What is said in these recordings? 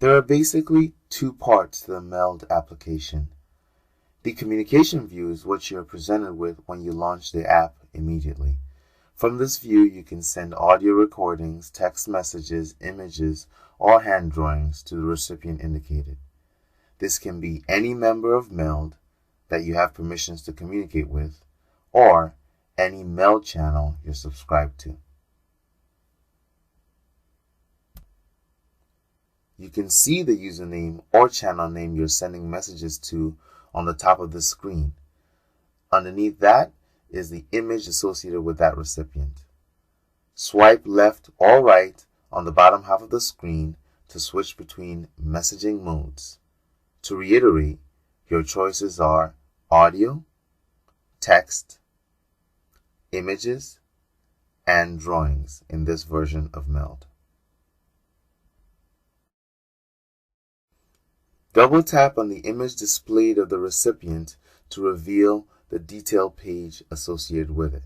There are basically two parts to the M.E.L.D application. The communication view is what you are presented with when you launch the app immediately. From this view, you can send audio recordings, text messages, images, or hand drawings to the recipient indicated. This can be any member of M.E.L.D that you have permissions to communicate with, or any M.E.L.D channel you're subscribed to. You can see the username or channel name you're sending messages to on the top of the screen. Underneath that is the image associated with that recipient. Swipe left or right on the bottom half of the screen to switch between messaging modes. To reiterate, your choices are audio, text, images, and drawings in this version of M.E.L.D. Double tap on the image displayed of the recipient to reveal the detail page associated with it.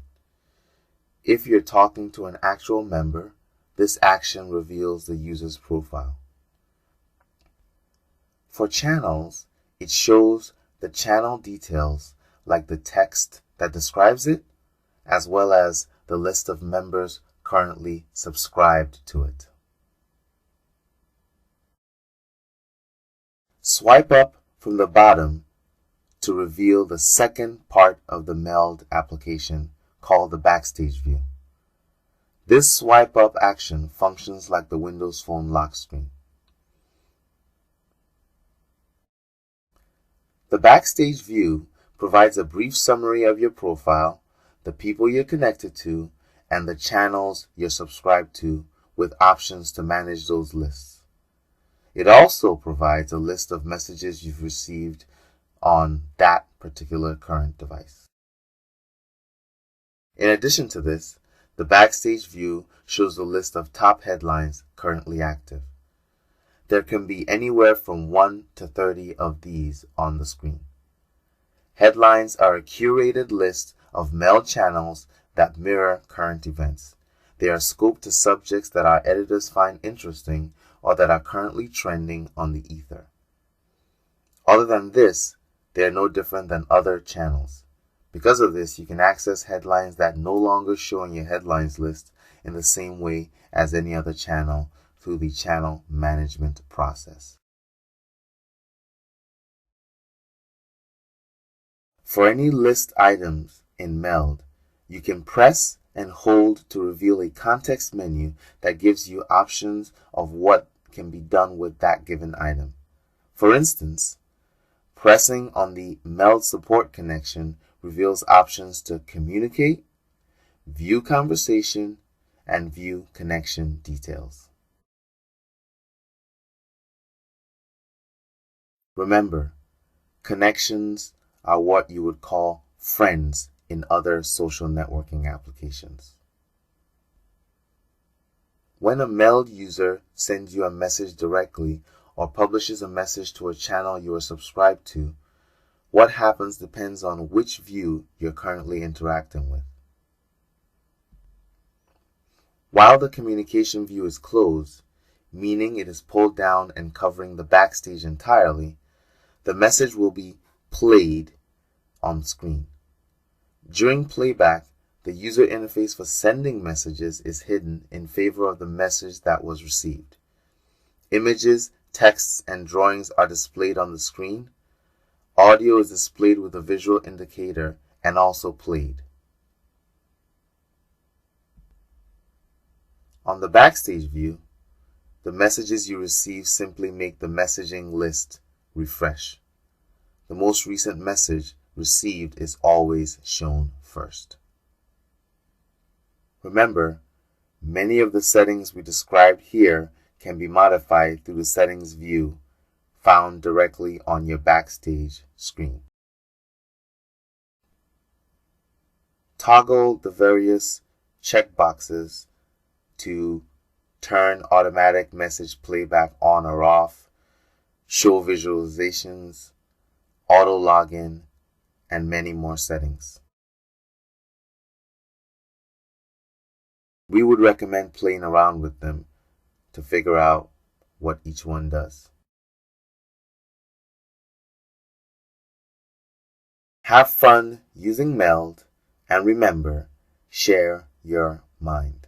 If you're talking to an actual member, this action reveals the user's profile. For channels, it shows the channel details like the text that describes it, as well as the list of members currently subscribed to it. Swipe up from the bottom to reveal the second part of the M.E.L.D application called the backstage view. This swipe up action functions like the Windows Phone lock screen. The backstage view provides a brief summary of your profile, the people you're connected to, and the channels you're subscribed to, with options to manage those lists. It also provides a list of messages you've received on that particular current device. In addition to this, the backstage view shows the list of top headlines currently active. There can be anywhere from 1 to 30 of these on the screen. Headlines are a curated list of M.E.L.D channels that mirror current events. They are scoped to subjects that our editors find interesting or that are currently trending on the ether. Other than this, they are no different than other channels. Because of this, you can access headlines that no longer show in your headlines list in the same way as any other channel through the channel management process. For any list items in M.E.L.D, you can press and hold to reveal a context menu that gives you options of what can be done with that given item. For instance, pressing on the M.E.L.D support connection reveals options to communicate, view conversation, and view connection details. Remember, connections are what you would call friends in other social networking applications. When a M.E.L.D user sends you a message directly or publishes a message to a channel you are subscribed to, what happens depends on which view you're currently interacting with. While the communication view is closed, meaning it is pulled down and covering the backstage entirely, the message will be played on screen. During playback, the user interface for sending messages is hidden in favor of the message that was received. Images, texts, and drawings are displayed on the screen. Audio is displayed with a visual indicator and also played. On the backstage view, the messages you receive simply make the messaging list refresh. The most recent message received is always shown first. Remember, many of the settings we described here can be modified through the settings view found directly on your backstage screen. Toggle the various checkboxes to turn automatic message playback on or off, show visualizations, auto login, and many more settings. We would recommend playing around with them to figure out what each one does. Have fun using M.E.L.D. and remember, share your mind.